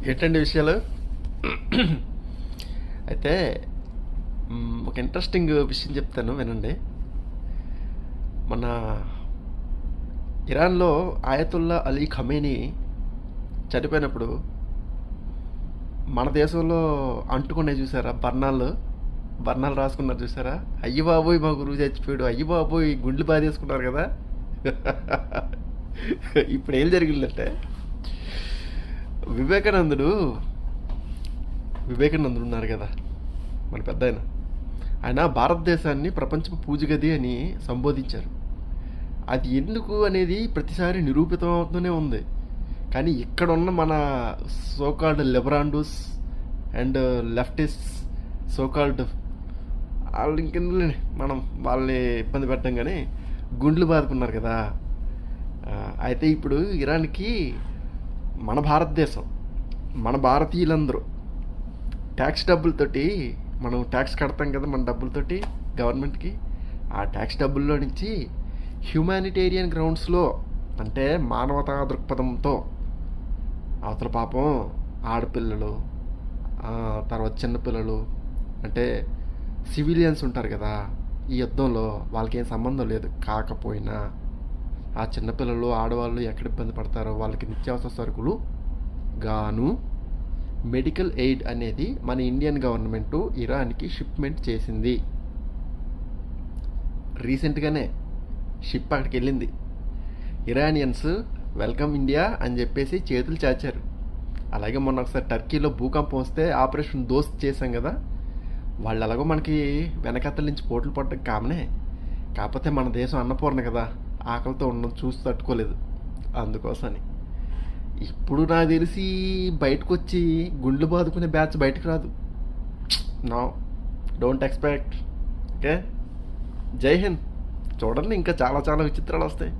ఏంటండి విషయాలు? అయితే ఒక ఇంట్రెస్టింగ్ విషయం చెప్తాను వినండి. మన ఇరాన్లో ఆయతుల్లా అలీ ఖమేనీ చనిపోయినప్పుడు మన దేశంలో అంటుకునే చూసారా బర్ణాలు? బర్ణాలు రాసుకున్నారు చూసారా? అయ్యి బాబోయ్ మా గురువు చచ్చిపోయాడు, అయ్యి బాబోయ్ గుండ్లు బాధేసుకున్నారు కదా. ఇప్పుడు ఏం జరిగిందంటే వివేకానందుడు వివేకానందుడు ఉన్నారు కదా, మన పెద్ద ఆయన భారతదేశాన్ని ప్రపంచ పూజగది అని సంబోధించారు. అది ఎందుకు అనేది ప్రతిసారి నిరూపితం అవుతూనే ఉంది. కానీ ఇక్కడ ఉన్న మన సోకాల్డ్ లిబరాండూస్ అండ్ లెఫ్టిస్ట్ సోకాల్డ్ వాళ్ళు ఇంకెందుకు మనం వాళ్ళని ఇబ్బంది పెట్టడం, కానీ గుండ్లు బాదుకున్నారు కదా. అయితే ఇప్పుడు ఇరాన్కి మన భారతదేశం, మన భారతీయులందరూ ట్యాక్స్ డబ్బులతోటి, మనం ట్యాక్స్ కడతాం కదా మన డబ్బులతోటి గవర్నమెంట్కి, ఆ ట్యాక్స్ డబ్బుల్లో నుంచి హ్యూమానిటేరియన్ గ్రౌండ్స్లో, అంటే మానవతా దృక్పథంతో అవతల పాపం ఆడపిల్లలు, తర్వాత చిన్నపిల్లలు, అంటే సివిలియన్స్ ఉంటారు కదా ఈ యుద్ధంలో, వాళ్ళకి ఏం సంబంధం లేదు. కాకపోయినా ఆ చిన్నపిల్లలు ఆడవాళ్ళు ఎక్కడ ఇబ్బంది పడతారో వాళ్ళకి నిత్యావసర సరుకులు గాను మెడికల్ ఎయిడ్ అనేది మన ఇండియన్ గవర్నమెంటు ఇరాన్కి షిప్మెంట్ చేసింది. రీసెంట్గానే షిప్ అక్కడికి వెళ్ళింది. ఇరానియన్స్ వెల్కమ్ ఇండియా అని చెప్పేసి చేతులు చాచారు. అలాగే మొన్న ఒకసారి టర్కీలో భూకంపం వస్తే ఆపరేషన్ దోస్త్ చేశాం కదా, వాళ్ళు ఎలాగో మనకి వెనకత్తల నుంచి పోట్లు పడడం కామనే. కాకపోతే మన దేశం అన్నపూర్ణ కదా, ఆకలితో ఉండడం చూసి తట్టుకోలేదు. అందుకోసమని ఇప్పుడు నాకు తెలిసి బయటకు వచ్చి గుండ్లు బాదుకునే బ్యాచ్ బయటకు రాదు. No, don't expect. ఓకే, జై హింద్. చూడండి, ఇంకా చాలా చాలా విచిత్రాలు వస్తాయి.